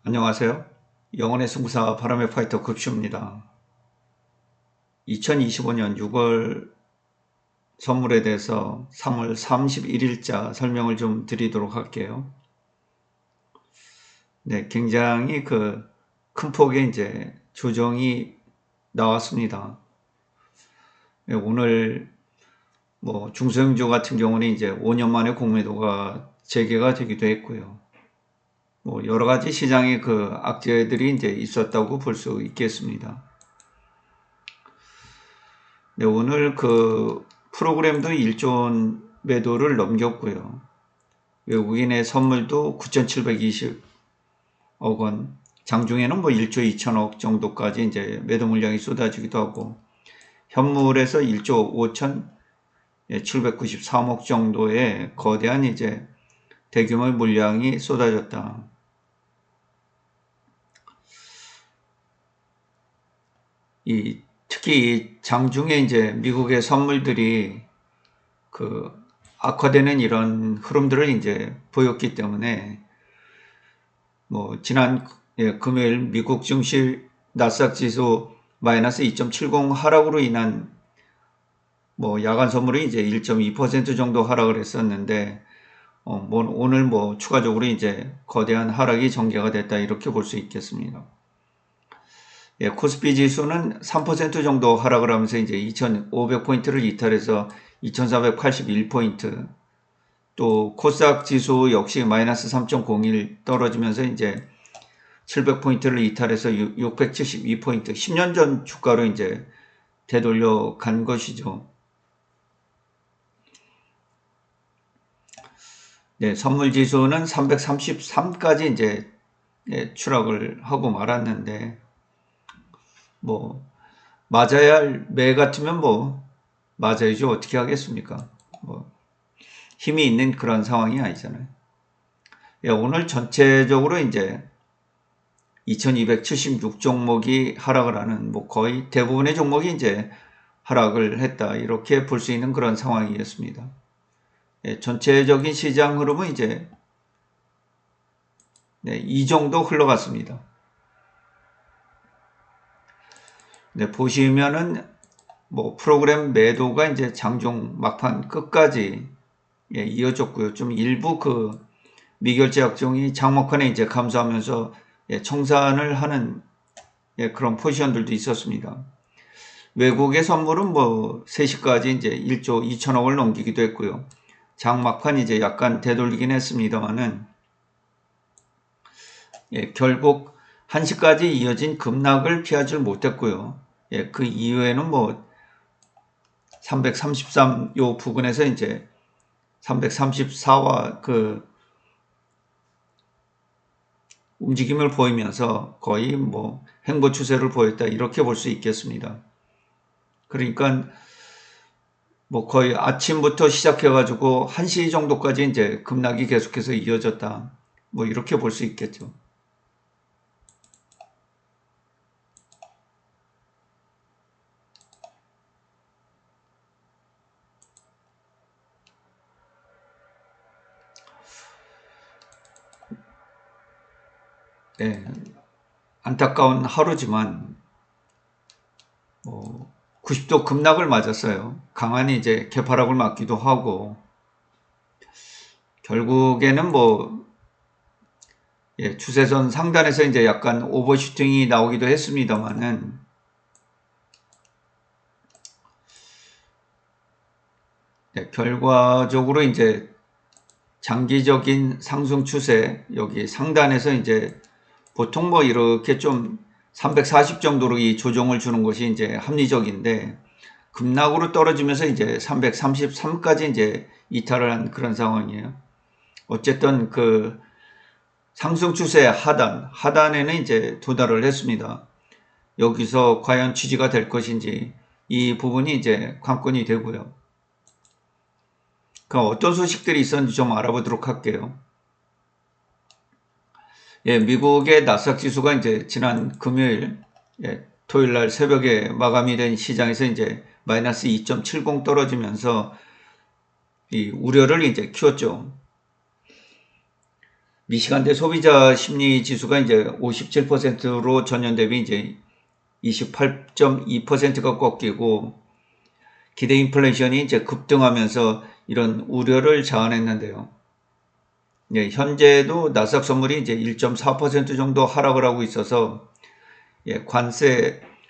안녕하세요. 영혼의 승부사 바람의 파이터 급슈입니다. 2025년 6월 선물에 대해서 3월 31일자 설명을 좀 드리도록 할게요. 네, 굉장히 큰 폭의 이제 조정이 나왔습니다. 네, 오늘 중소형주 같은 경우는 이제 5년 만에 공매도가 재개가 되기도 했고요. 여러 가지 시장의 악재들이 이제 있었다고 볼 수 있겠습니다. 네, 오늘 프로그램도 1조 원 매도를 넘겼고요. 외국인의 선물도 9,720억 원, 장중에는 1조 2천억 정도까지 이제 매도 물량이 쏟아지기도 하고, 현물에서 1조 5,793억 정도의 거대한 이제 대규모 물량이 쏟아졌다. 특히 장중에 이제 미국의 선물들이 악화되는 이런 흐름들을 이제 보였기 때문에 지난 금요일 미국 증시 나스닥 지수 마이너스 2.70 하락으로 인한 야간 선물이 이제 1.2% 정도 하락을 했었는데 오늘 추가적으로 이제 거대한 하락이 전개가 됐다 이렇게 볼 수 있겠습니다. 코스피 지수는 3% 정도 하락을 하면서 이제 2,500포인트를 이탈해서 2,481포인트, 또 코스닥 지수 역시 마이너스 3.01 떨어지면서 이제 700포인트를 이탈해서 672포인트, 10년 전 주가로 이제 되돌려 간 것이죠. 네, 선물 지수는 333까지 이제 추락을 하고 말았는데, 맞아야 할 매 같으면 맞아야죠. 어떻게 하겠습니까? 힘이 있는 그런 상황이 아니잖아요. 오늘 전체적으로 이제 2276 종목이 하락을 하는 거의 대부분의 종목이 이제 하락을 했다 이렇게 볼 수 있는 그런 상황이었습니다. 전체적인 시장 흐름은 이제 이 정도 흘러갔습니다. 보시면은 프로그램 매도가 이제 장중 막판 끝까지 이어졌고요. 좀 일부 미결제 약종이 장목판에 이제 감소하면서 청산을 하는 그런 포지션들도 있었습니다. 외국의 선물은 3시까지 이제 1조 2천억을 넘기기도 했고요. 장막판 이제 약간 되돌리긴 했습니다만은 결국 1시까지 이어진 급락을 피하지 못했고요. 그 이후에는 333 요 부근에서 이제 334와 움직임을 보이면서 거의 횡보 추세를 보였다 이렇게 볼 수 있겠습니다. 그러니까 거의 아침부터 시작해 가지고 1시 정도까지 이제 급락이 계속해서 이어졌다 이렇게 볼 수 있겠죠. 네, 안타까운 하루지만 90도 급락을 맞았어요. 강한 이제 개파락을 맞기도 하고 결국에는 추세선 상단에서 이제 약간 오버슈팅이 나오기도 했습니다만은 결과적으로 이제 장기적인 상승 추세 여기 상단에서 이제 보통 이렇게 좀 340 정도로 이 조정을 주는 것이 이제 합리적인데 급락으로 떨어지면서 이제 333까지 이제 이탈을 한 그런 상황이에요. 어쨌든 상승 추세 하단에는 이제 도달을 했습니다. 여기서 과연 지지가 될 것인지 이 부분이 이제 관건이 되고요. 어떤 소식들이 있었는지 좀 알아보도록 할게요. 미국의 나스닥 지수가 이제 지난 금요일, 토요일 날 새벽에 마감이 된 시장에서 이제 마이너스 2.70 떨어지면서 이 우려를 이제 키웠죠. 미시간대 소비자 심리 지수가 이제 57%로 전년 대비 이제 28.2%가 꺾이고 기대 인플레이션이 이제 급등하면서 이런 우려를 자아냈는데요. 예, 현재도 나스닥 선물이 이제 1.4% 정도 하락을 하고 있어서 예,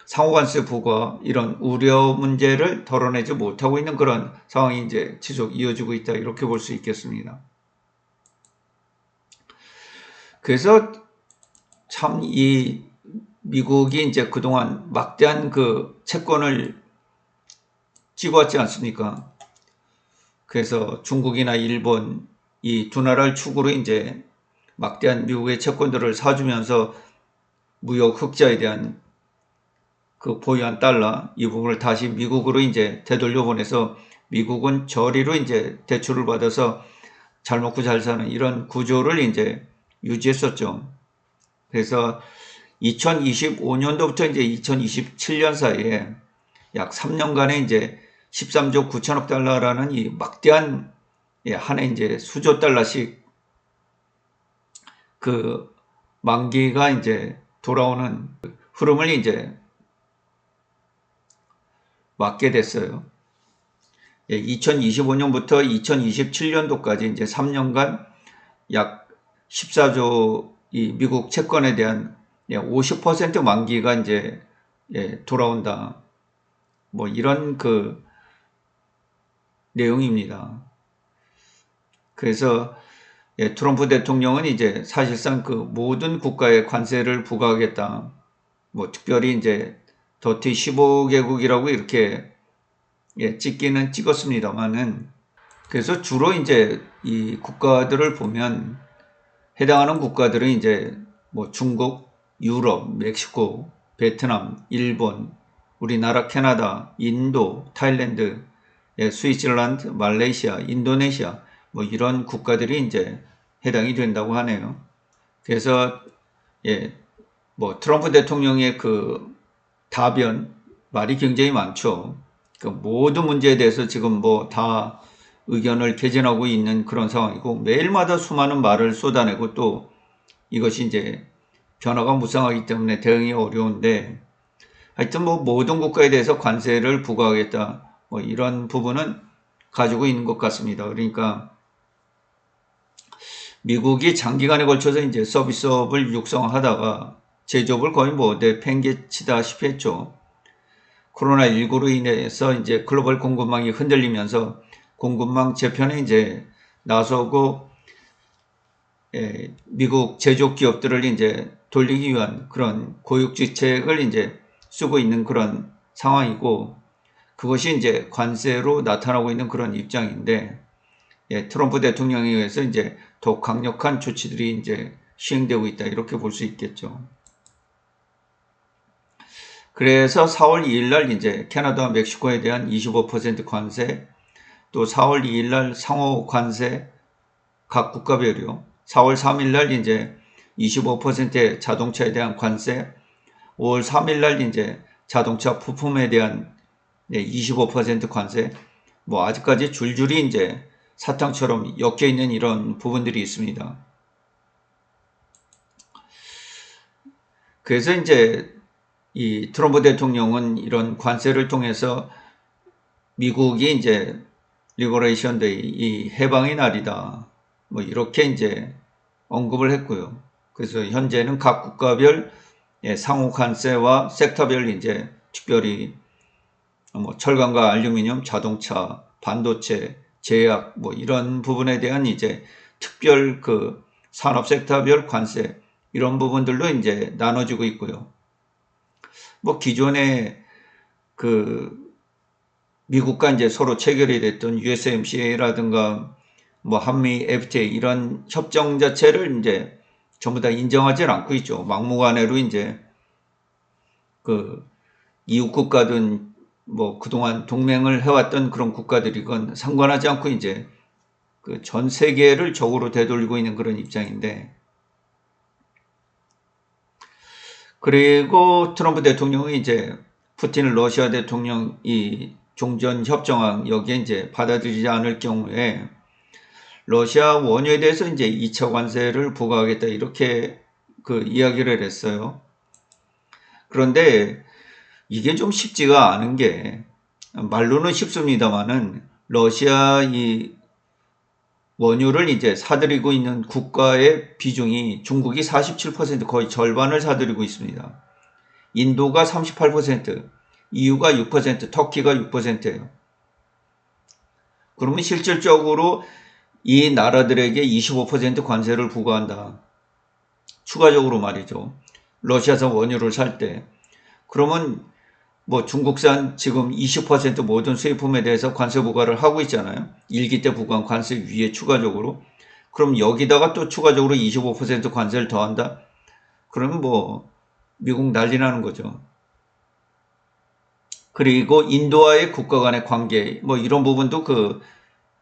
상호관세 부과 이런 우려 문제를 덜어내지 못하고 있는 그런 상황이 이제 지속 이어지고 있다 이렇게 볼 수 있겠습니다. 그래서 참 이 미국이 이제 그동안 막대한 그 채권을 찍어왔지 않습니까? 그래서 중국이나 일본 이 두 나라를 축으로 이제 막대한 미국의 채권들을 사주면서 무역 흑자에 대한 그 보유한 달러 이 부분을 다시 미국으로 이제 되돌려 보내서 미국은 저리로 이제 대출을 받아서 잘 먹고 잘 사는 이런 구조를 이제 유지했었죠. 그래서 2025년도부터 이제 2027년 사이에 약 3년간에 이제 13조 9천억 달러라는 이 막대한 한 해 이제 수조 달러씩 그 만기가 이제 돌아오는 흐름을 이제 맞게 됐어요. 2025년부터 2027년도까지 이제 3년간 약 14조 이 미국 채권에 대한 50% 만기가 이제 돌아온다. 뭐 이런 그 내용입니다. 그래서 트럼프 대통령은 이제 사실상 그 모든 국가에 관세를 부과하겠다. 뭐 특별히 이제 더티 15개국이라고 이렇게 찍기는 찍었습니다만은 그래서 주로 이제 이 국가들을 보면 해당하는 국가들은 이제 뭐 중국, 유럽, 멕시코, 베트남, 일본, 우리나라, 캐나다, 인도, 타일랜드, 스위스랜드, 말레이시아, 인도네시아 뭐 이런 국가들이 이제 해당이 된다고 하네요. 그래서 뭐 트럼프 대통령의 그 답변 말이 굉장히 많죠. 그 모든 문제에 대해서 지금 뭐 다 의견을 개진하고 있는 그런 상황이고 매일마다 수많은 말을 쏟아내고 또 이것이 이제 변화가 무쌍하기 때문에 대응이 어려운데 하여튼 뭐 모든 국가에 대해서 관세를 부과하겠다 뭐 이런 부분은 가지고 있는 것 같습니다. 그러니까 미국이 장기간에 걸쳐서 이제 서비스업을 육성하다가 제조업을 거의 뭐 내팽개치다시피 했죠. 코로나19로 인해서 이제 글로벌 공급망이 흔들리면서 공급망 재편에 이제 나서고 미국 제조업 기업들을 이제 돌리기 위한 그런 고육지책을 이제 쓰고 있는 그런 상황이고 그것이 이제 관세로 나타나고 있는 그런 입장인데 트럼프 대통령에 의해서 이제 더 강력한 조치들이 이제 시행되고 있다 이렇게 볼 수 있겠죠. 그래서 4월 2일 날 이제 캐나다와 멕시코에 대한 25% 관세, 또 4월 2일 날 상호 관세 각 국가별이요. 4월 3일 날 이제 25%의 자동차에 대한 관세, 5월 3일 날 이제 자동차 부품에 대한 25% 관세, 뭐 아직까지 줄줄이 이제 사탕처럼 엮여 있는 이런 부분들이 있습니다. 그래서 이제 이 트럼프 대통령은 이런 관세를 통해서 미국이 이제 리버레이션 데이, 이 해방의 날이다. 뭐 이렇게 이제 언급을 했고요. 그래서 현재는 각 국가별 상호 관세와 섹터별 이제 특별히 뭐 철강과 알루미늄, 자동차, 반도체, 제약 뭐 이런 부분에 대한 이제 특별 그 산업 섹터별 관세 이런 부분들로 이제 나눠지고 있고요. 뭐 기존에 그 미국과 이제 서로 체결이 됐던 USMCA라든가 뭐 한미 FTA 이런 협정 자체를 이제 전부 다 인정하지 않고 있죠. 막무가내로 이제 그 이웃 국가든 뭐 그동안 동맹을 해왔던 그런 국가들이건 상관하지 않고 이제 그 전 세계를 적으로 되돌리고 있는 그런 입장인데 그리고 트럼프 대통령이 이제 푸틴 러시아 대통령이 종전 협정안 여기에 이제 받아들이지 않을 경우에 러시아 원유에 대해서 이제 2차 관세를 부과하겠다 이렇게 그 이야기를 했어요. 그런데 이게 좀 쉽지가 않은 게 말로는 쉽습니다만은 러시아 이 원유를 이제 사들이고 있는 국가의 비중이 중국이 47% 거의 절반을 사들이고 있습니다. 인도가 38%, EU가 6%, 터키가 6%예요. 그러면 실질적으로 이 나라들에게 25% 관세를 부과한다. 추가적으로 말이죠. 러시아산 원유를 살 때. 그러면 뭐 중국산 지금 20% 모든 수입품에 대해서 관세 부과를 하고 있잖아요. 1기 때 부과한 관세 위에 추가적으로. 그럼 여기다가 또 추가적으로 25% 관세를 더한다? 그러면 뭐 미국 난리 나는 거죠. 그리고 인도와의 국가 간의 관계 뭐 이런 부분도 그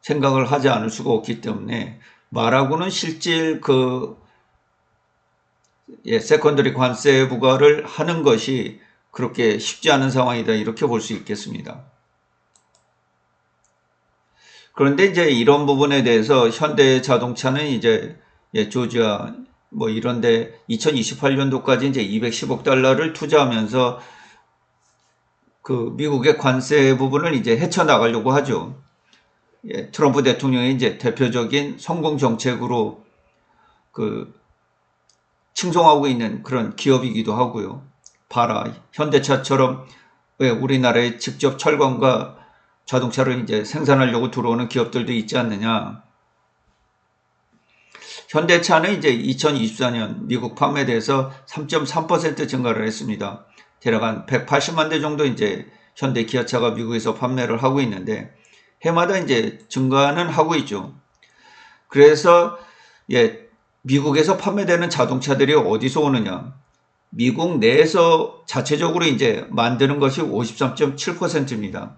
생각을 하지 않을 수가 없기 때문에 말하고는 실질 그 세컨더리 관세 부과를 하는 것이 그렇게 쉽지 않은 상황이다 이렇게 볼 수 있겠습니다. 그런데 이제 이런 부분에 대해서 현대 자동차는 이제 조지아 뭐 이런데 2028년도까지 이제 210억 달러를 투자하면서 그 미국의 관세 부분을 이제 헤쳐나가려고 하죠. 트럼프 대통령의 이제 대표적인 성공 정책으로 그 칭송하고 있는 그런 기업이기도 하고요. 봐라, 현대차처럼 왜 우리나라에 직접 철강과 자동차를 이제 생산하려고 들어오는 기업들도 있지 않느냐. 현대차는 이제 2024년 미국 판매대에서 3.3% 증가를 했습니다. 대략 한 180만 대 정도 이제 현대 기아차가 미국에서 판매를 하고 있는데 해마다 이제 증가는 하고 있죠. 그래서 미국에서 판매되는 자동차들이 어디서 오느냐? 미국 내에서 자체적으로 이제 만드는 것이 53.7%입니다.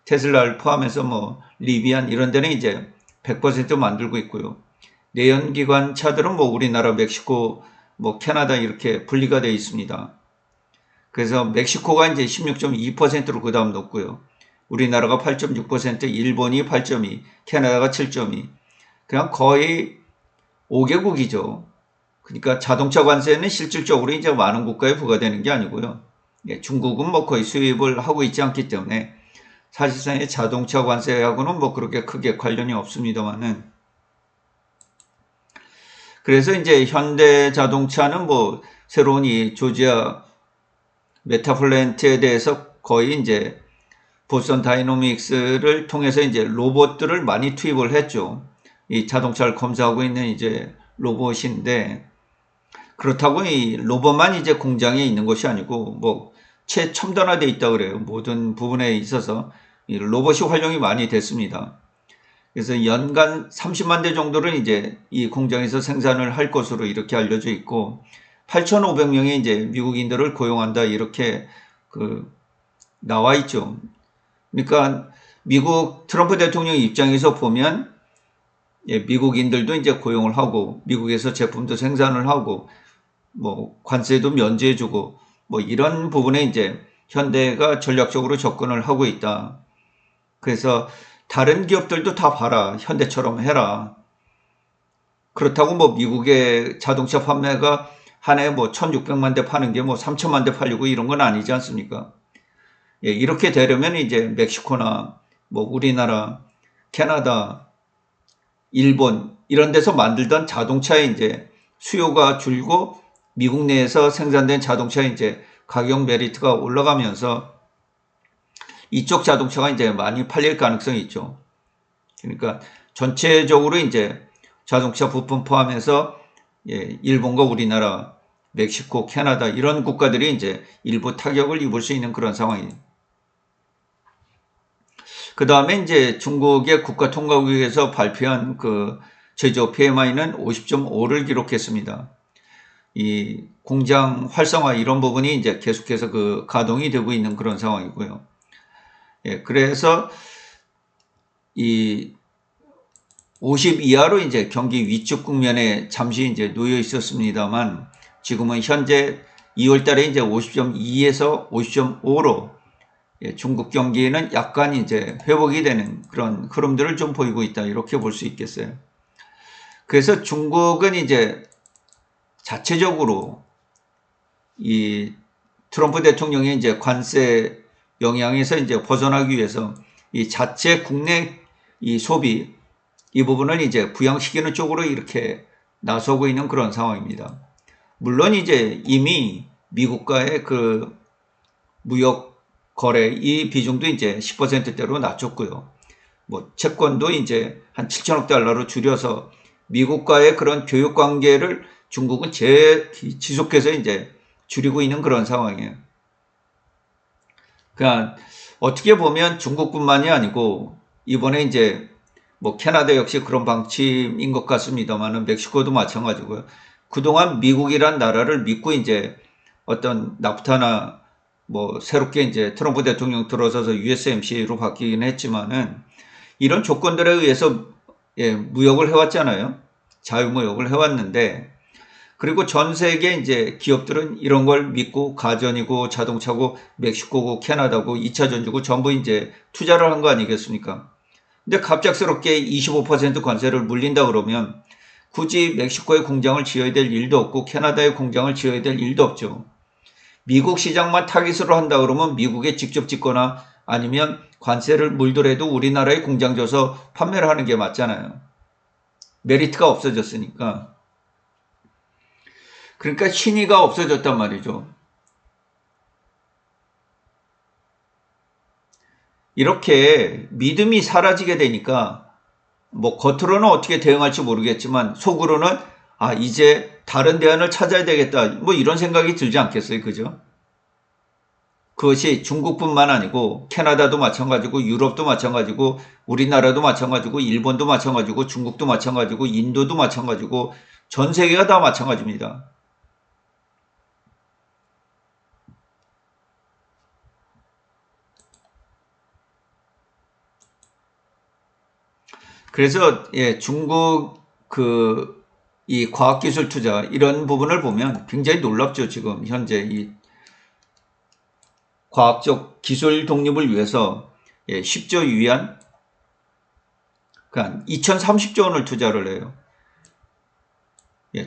테슬라를 포함해서 뭐 리비안 이런 데는 이제 100% 만들고 있고요. 내연기관 차들은 뭐 우리나라, 멕시코, 뭐 캐나다 이렇게 분리가 되어 있습니다. 그래서 멕시코가 이제 16.2%로 그 다음 높고요. 우리나라가 8.6%, 일본이 8.2, 캐나다가 7.2. 그냥 거의 5개국이죠. 그러니까 자동차 관세는 실질적으로 이제 많은 국가에 부과되는 게 아니고요. 중국은 뭐 거의 수입을 하고 있지 않기 때문에 사실상의 자동차 관세하고는 뭐 그렇게 크게 관련이 없습니다만은 그래서 이제 현대 자동차는 뭐 새로운 이 조지아 메타플랜트에 대해서 거의 이제 보스턴 다이노믹스를 통해서 이제 로봇들을 많이 투입을 했죠. 이 자동차를 검사하고 있는 이제 로봇인데 그렇다고 이 로봇만 이제 공장에 있는 것이 아니고 뭐 최첨단화되어 있다 그래요. 모든 부분에 있어서 이 로봇이 활용이 많이 됐습니다. 그래서 연간 30만 대 정도를 이제 이 공장에서 생산을 할 것으로 이렇게 알려져 있고 8,500명의 이제 미국인들을 고용한다 이렇게 그 나와 있죠. 그러니까 미국 트럼프 대통령 입장에서 보면 미국인들도 이제 고용을 하고 미국에서 제품도 생산을 하고 뭐 관세도 면제해주고 뭐 이런 부분에 이제 현대가 전략적으로 접근을 하고 있다. 그래서 다른 기업들도 다 봐라. 현대처럼 해라. 그렇다고 뭐 미국의 자동차 판매가 한 해 뭐 1,600만 대 파는 게 뭐 3,000만 대 팔리고 이런 건 아니지 않습니까? 이렇게 되려면 이제 멕시코나 뭐 우리나라, 캐나다, 일본 이런 데서 만들던 자동차의 이제 수요가 줄고 미국 내에서 생산된 자동차의 이제 가격 메리트가 올라가면서 이쪽 자동차가 이제 많이 팔릴 가능성이 있죠. 그러니까 전체적으로 이제 자동차 부품 포함해서 일본과 우리나라, 멕시코, 캐나다 이런 국가들이 이제 일부 타격을 입을 수 있는 그런 상황이에요. 그 다음에 이제 중국의 국가통화국에서 발표한 그 제조 PMI는 50.5를 기록했습니다. 이 공장 활성화 이런 부분이 이제 계속해서 그 가동이 되고 있는 그런 상황이고요. 그래서 이 50 이하로 이제 경기 위축 국면에 잠시 이제 놓여 있었습니다만 지금은 현재 2월 달에 이제 50.2에서 50.5로 중국 경기는 약간 이제 회복이 되는 그런 흐름들을 좀 보이고 있다. 이렇게 볼 수 있겠어요. 그래서 중국은 이제 자체적으로 이 트럼프 대통령의 이제 관세 영향에서 이제 벗어나기 위해서 이 자체 국내 이 소비 이 부분을 이제 부양시키는 쪽으로 이렇게 나서고 있는 그런 상황입니다. 물론 이제 이미 미국과의 그 무역 거래 이 비중도 이제 10%대로 낮췄고요. 뭐 채권도 이제 한 7천억 달러로 줄여서 미국과의 그런 교육 관계를 중국은 지속해서 이제 줄이고 있는 그런 상황이에요. 그러니까 어떻게 보면 중국뿐만이 아니고 이번에 이제 뭐 캐나다 역시 그런 방침인 것 같습니다만은 멕시코도 마찬가지고요. 그동안 미국이란 나라를 믿고 이제 어떤 나프타나 뭐 새롭게 이제 트럼프 대통령 들어서서 USMCA로 바뀌긴 했지만은 이런 조건들에 의해서 무역을 해왔잖아요. 자유무역을 해왔는데 그리고 전 세계 이제 기업들은 이런 걸 믿고 가전이고 자동차고 멕시코고 캐나다고 2차 전지고 전부 이제 투자를 한 거 아니겠습니까? 근데 갑작스럽게 25% 관세를 물린다 그러면 굳이 멕시코에 공장을 지어야 될 일도 없고 캐나다에 공장을 지어야 될 일도 없죠. 미국 시장만 타깃으로 한다 그러면 미국에 직접 짓거나 아니면 관세를 물더라도 우리나라에 공장 줘서 판매를 하는 게 맞잖아요. 메리트가 없어졌으니까. 그러니까 신의가 없어졌단 말이죠. 이렇게 믿음이 사라지게 되니까 뭐 겉으로는 어떻게 대응할지 모르겠지만 속으로는 아 이제 다른 대안을 찾아야 되겠다 뭐 이런 생각이 들지 않겠어요, 그죠? 그것이 중국뿐만 아니고 캐나다도 마찬가지고 유럽도 마찬가지고 우리나라도 마찬가지고 일본도 마찬가지고 중국도 마찬가지고 인도도 마찬가지고 전 세계가 다 마찬가지입니다. 그래서 중국 이 과학기술 투자 이런 부분을 보면 굉장히 놀랍죠. 지금 현재 이 과학적 기술 독립을 위해서 10조 위안, 그러니까 2030조 원을 투자를 해요.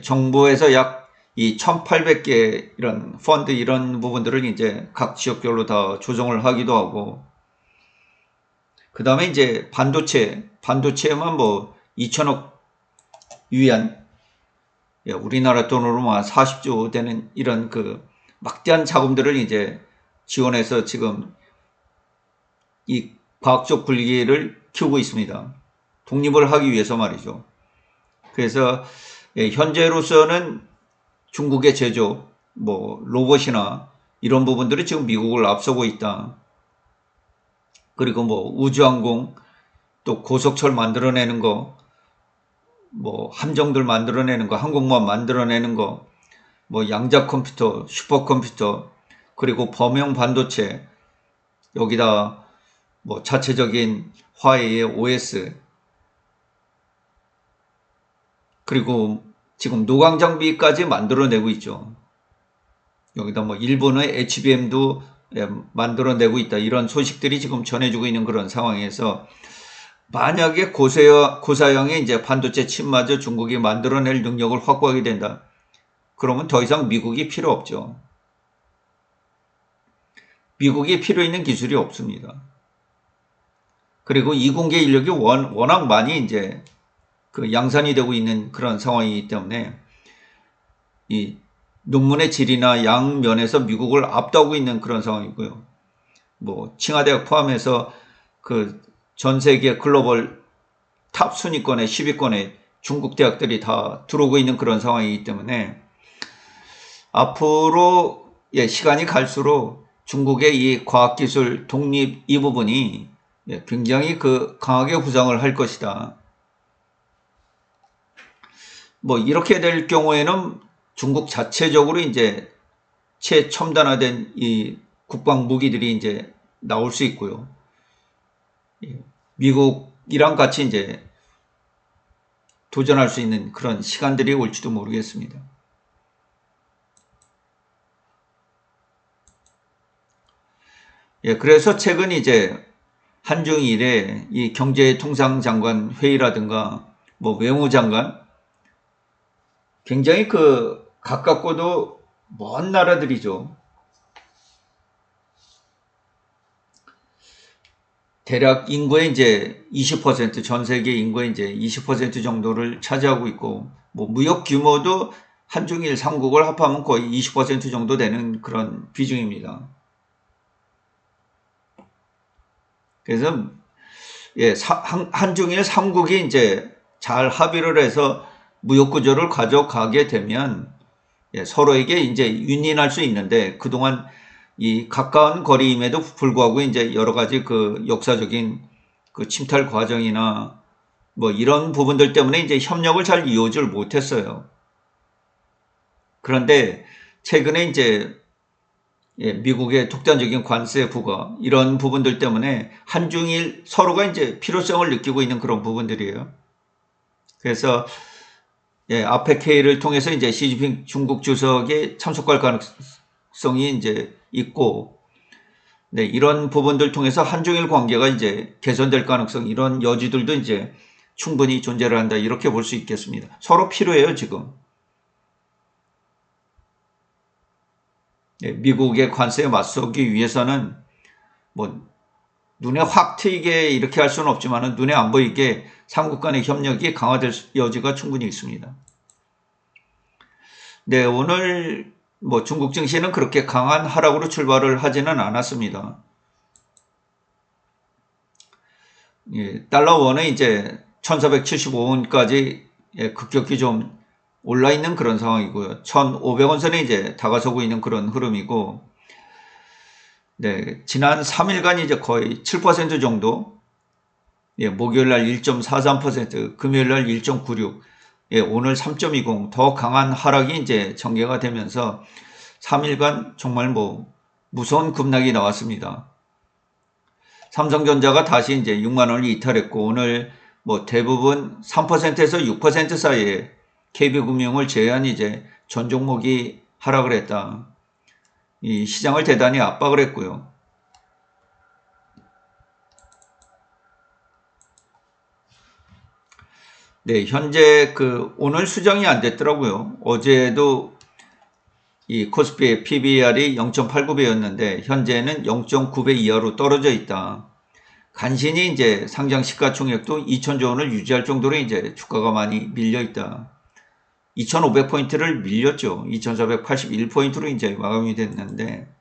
정부에서 약 이 1,800개 이런 펀드 이런 부분들을 이제 각 지역별로 다 조정을 하기도 하고, 그 다음에 이제 반도체만 뭐 2천억 위안, 우리나라 돈으로 뭐 40조 되는 이런 그 막대한 자금들을 이제 지원해서 지금 이 과학적 분리기를 키우고 있습니다. 독립을 하기 위해서 말이죠. 그래서 현재로서는 중국의 제조, 뭐 로봇이나 이런 부분들이 지금 미국을 앞서고 있다. 그리고 뭐 우주항공, 또 고속철 만들어내는 거, 뭐 함정들 만들어내는 거, 항공모함 만들어내는 거, 뭐 양자 컴퓨터, 슈퍼컴퓨터, 그리고 범용 반도체, 여기다 뭐 자체적인 화웨이의 OS, 그리고 지금 노광 장비까지 만들어내고 있죠. 여기다 뭐 일본의 HBM도 만들어내고 있다. 이런 소식들이 지금 전해지고 있는 그런 상황에서 만약에 고사양의 이제 반도체 칩마저 중국이 만들어낼 능력을 확보하게 된다. 그러면 더 이상 미국이 필요 없죠. 미국이 필요 있는 기술이 없습니다. 그리고 이공계 인력이 워낙 많이 이제 그 양산이 되고 있는 그런 상황이기 때문에 이 논문의 질이나 양 면에서 미국을 앞다고 있는 그런 상황이고요. 뭐 칭화대학 포함해서 그 전 세계 글로벌 탑 순위권에 10위권에 중국 대학들이 다 들어오고 있는 그런 상황이기 때문에 앞으로 시간이 갈수록 중국의 이 과학기술 독립 이 부분이 굉장히 강하게 부상을 할 것이다. 뭐 이렇게 될 경우에는 중국 자체적으로 이제 최첨단화된 이 국방 무기들이 이제 나올 수 있고요. 미국이랑 같이 이제 도전할 수 있는 그런 시간들이 올지도 모르겠습니다. 그래서 최근 이제 한중일의 이 경제통상장관 회의라든가 뭐 외무장관 굉장히 가깝고도 먼 나라들이죠. 대략 인구의 이제 20%, 전 세계 인구의 이제 20% 정도를 차지하고 있고, 뭐 무역 규모도 한중일 3국을 합하면 거의 20% 정도 되는 그런 비중입니다. 그래서 한중일 3국이 이제 잘 합의를 해서 무역 구조를 가져가게 되면 서로에게 이제 윈윈할 수 있는데, 그동안 이 가까운 거리임에도 불구하고 이제 여러 가지 역사적인 침탈 과정이나 뭐 이런 부분들 때문에 이제 협력을 잘 이어질 못했어요. 그런데 최근에 이제 미국의 독단적인 관세 부과 이런 부분들 때문에 한중일 서로가 이제 필요성을 느끼고 있는 그런 부분들이에요. 그래서 아페케이를 통해서 이제 시진핑 중국 주석이 참석할 가능성이 이제 있고, 이런 부분들 통해서 한중일 관계가 이제 개선될 가능성, 이런 여지들도 이제 충분히 존재를 한다, 이렇게 볼 수 있겠습니다. 서로 필요해요, 지금. 미국의 관세에 맞서기 위해서는 뭐 눈에 확 트이게 이렇게 할 수는 없지만 눈에 안 보이게 삼국 간의 협력이 강화될 여지가 충분히 있습니다. 네, 오늘 뭐 중국 증시는 그렇게 강한 하락으로 출발을 하지는 않았습니다. 달러 원은 이제 1475원까지 급격히 좀 올라 있는 그런 상황이고요. 1,500원 선에 이제 다가서고 있는 그런 흐름이고, 지난 3일간 이제 거의 7% 정도, 목요일 날 1.43%, 금요일 날 1.96, 오늘 3.20, 더 강한 하락이 이제 전개가 되면서 3일간 정말 뭐 무서운 급락이 나왔습니다. 삼성전자가 다시 이제 6만 원을 이탈했고, 오늘 뭐 대부분 3%에서 6% 사이에 KB금융을 제외한 이제 전 종목이 하락을 했다. 이 시장을 대단히 압박을 했고요. 네, 현재 오늘 수정이 안 됐더라고요. 어제도 이 코스피의 PBR이 0.89배였는데 현재는 0.9배 이하로 떨어져 있다. 간신히 이제 상장 시가총액도 2,000조 원을 유지할 정도로 이제 주가가 많이 밀려 있다. 2,500포인트를 밀렸죠. 2,481포인트로 이제 마감이 됐는데,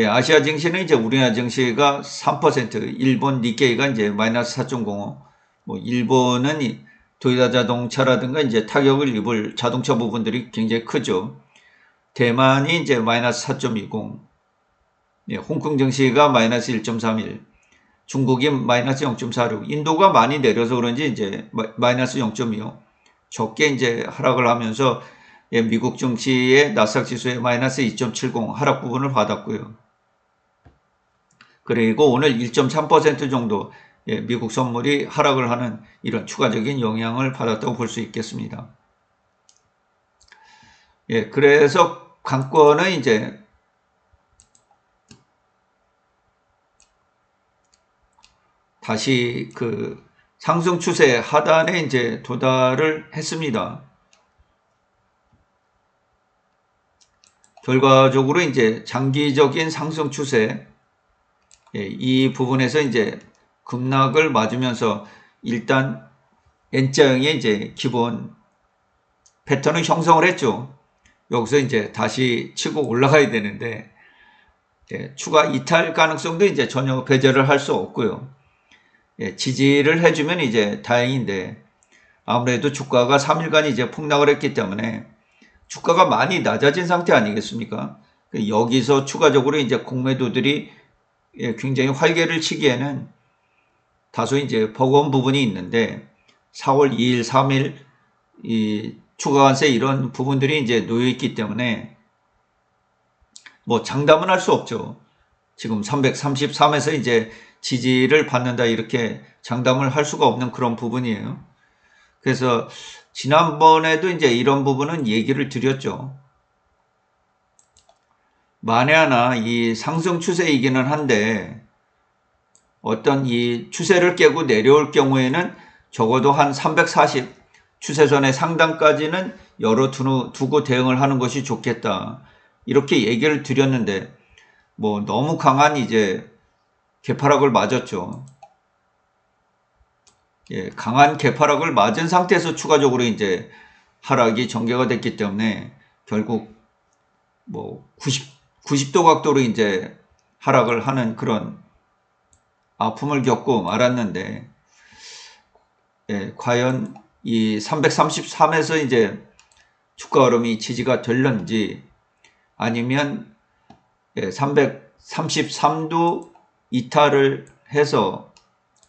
아시아 증시는 이제 우리나라 증시가 3%, 일본 니케이가 이제 마이너스 4.05, 뭐 일본은 도요타 자동차라든가 이제 타격을 입을 자동차 부분들이 굉장히 크죠. 대만이 이제 마이너스 4.20, 홍콩 증시가 마이너스 1.31, 중국이 마이너스 0.46, 인도가 많이 내려서 그런지 이제 마이너스 0.25, 적게 이제 하락을 하면서 미국 증시의 나스닥 지수의 마이너스 2.70 하락 부분을 받았고요. 그리고 오늘 1.3% 정도 미국 선물이 하락을 하는 이런 추가적인 영향을 받았다고 볼 수 있겠습니다. 그래서 강권은 이제 다시 상승 추세 하단에 이제 도달을 했습니다. 결과적으로 이제 장기적인 상승 추세, 이 부분에서 이제 급락을 맞으면서 일단 N자형의 이제 기본 패턴을 형성을 했죠. 여기서 이제 다시 치고 올라가야 되는데, 추가 이탈 가능성도 이제 전혀 배제를 할 수 없고요. 지지를 해주면 이제 다행인데, 아무래도 주가가 3일간 이제 폭락을 했기 때문에 주가가 많이 낮아진 상태 아니겠습니까? 여기서 추가적으로 이제 공매도들이 굉장히 활개를 치기에는 다소 이제 버거운 부분이 있는데, 4월 2일, 3일 이 추가관세 이런 부분들이 이제 놓여 있기 때문에 뭐 장담은 할 수 없죠. 지금 333에서 이제 지지를 받는다, 이렇게 장담을 할 수가 없는 그런 부분이에요. 그래서 지난번에도 이제 이런 부분은 얘기를 드렸죠. 만에 하나 이 상승 추세이기는 한데 어떤 이 추세를 깨고 내려올 경우에는 적어도 한 340 추세선의 상단까지는 열어두고 대응을 하는 것이 좋겠다. 이렇게 얘기를 드렸는데 뭐 너무 강한 이제 개파락을 맞았죠. 예, 강한 개파락을 맞은 상태에서 추가적으로 이제 하락이 전개가 됐기 때문에 결국 뭐 90도 각도로 이제 하락을 하는 그런 아픔을 겪고 말았는데, 예, 과연 이 333에서 이제 주가 흐름이 지지가 될런지 아니면 333도 이탈을 해서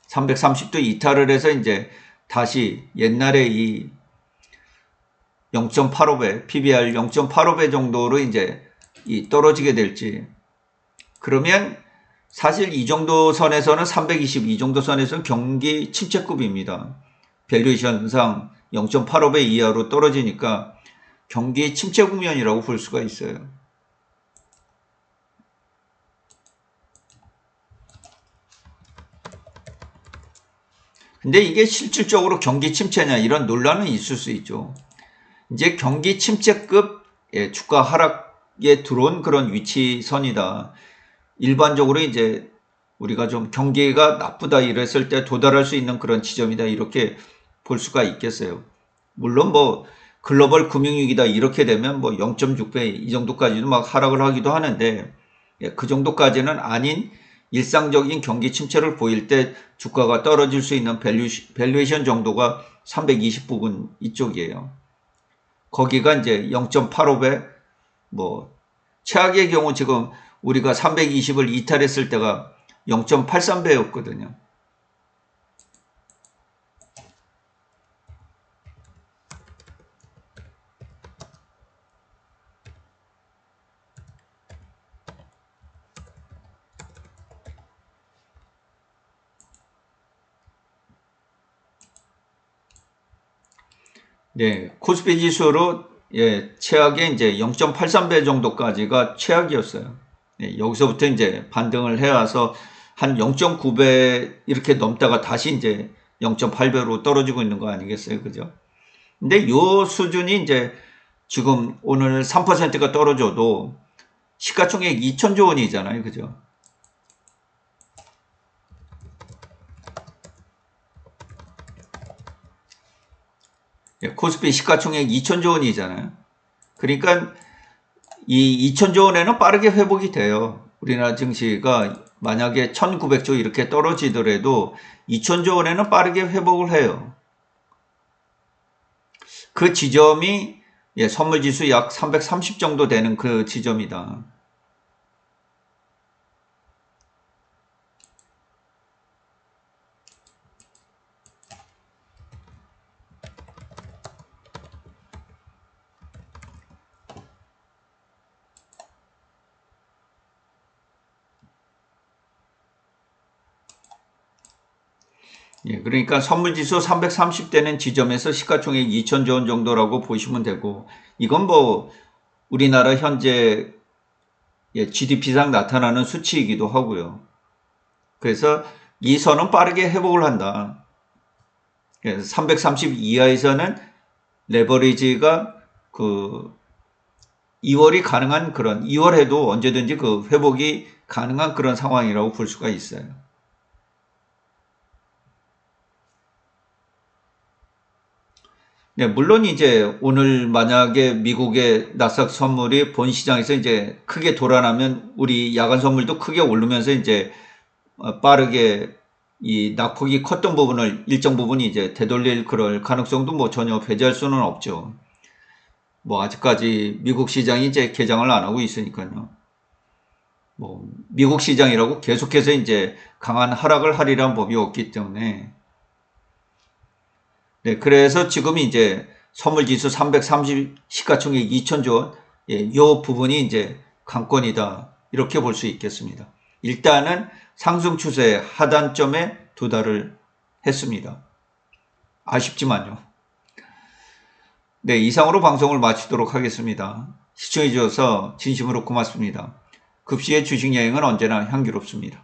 330도 이탈을 해서 이제 다시 옛날에 이 0.85배 PBR 0.85배 정도로 이제 떨어지게 될지, 그러면 사실 이 정도 선에서는 320 이 정도 선에서는 경기 침체급입니다. 밸류에이션상 0.85배 이하로 떨어지니까 경기 침체 국면이라고 볼 수가 있어요. 근데 이게 실질적으로 경기 침체냐 이런 논란은 있을 수 있죠. 이제 경기 침체급 주가 하락에 들어온 그런 위치선이다. 일반적으로 이제 우리가 좀 경기가 나쁘다 이랬을 때 도달할 수 있는 그런 지점이다 이렇게 볼 수가 있겠어요. 물론 뭐 글로벌 금융위기다 이렇게 되면 뭐 0.6배 이 정도까지도 막 하락을 하기도 하는데, 그 정도까지는 아닌 일상적인 경기 침체를 보일 때 주가가 떨어질 수 있는 밸류에이션 정도가 320 부분 이쪽이에요. 거기가 이제 0.85배, 뭐 최악의 경우 지금 우리가 320을 이탈했을 때가 0.83배였거든요. 네, 코스피 지수로 최악의 이제 0.83배 정도까지가 최악이었어요. 네, 여기서부터 이제 반등을 해와서 한 0.9배 이렇게 넘다가 다시 이제 0.8배로 떨어지고 있는 거 아니겠어요, 그죠? 근데 요 수준이 이제 지금 오늘 3%가 떨어져도 시가총액 2천조 원이잖아요, 그죠? 코스피 시가총액 2천조 원이잖아요. 그러니까 이 2천조 원에는 빠르게 회복이 돼요. 우리나라 증시가 만약에 1900조 이렇게 떨어지더라도 2천조 원에는 빠르게 회복을 해요. 그 지점이 선물지수 약 330 정도 되는 그 지점이다. 그러니까 선물지수 330 되는 지점에서 시가총액 2천조 원 정도라고 보시면 되고, 이건 뭐 우리나라 현재 GDP상 나타나는 수치이기도 하고요. 그래서 이 선은 빠르게 회복을 한다. 330 이하에서는 레버리지가 그 2월이 가능한 그런 2월에도 언제든지 그 회복이 가능한 그런 상황이라고 볼 수가 있어요. 네, 물론 이제 오늘 만약에 미국의 나스닥 선물이 본 시장에서 이제 크게 돌아나면 우리 야간 선물도 크게 오르면서 이제 빠르게 이 낙폭이 컸던 부분을 일정 부분 이제 되돌릴 그럴 가능성도 뭐 전혀 배제할 수는 없죠. 뭐 아직까지 미국 시장이 이제 개장을 안 하고 있으니까요. 뭐 미국 시장이라고 계속해서 이제 강한 하락을 하리란 법이 없기 때문에, 네, 그래서 지금 이제 선물지수 330 시가총액 2천조 원, 요 부분이 이제 강권이다 이렇게 볼 수 있겠습니다. 일단은 상승 추세 하단점에 도달을 했습니다. 아쉽지만요. 네, 이상으로 방송을 마치도록 하겠습니다. 시청해 주셔서 진심으로 고맙습니다. 급시의 주식 여행은 언제나 향기롭습니다.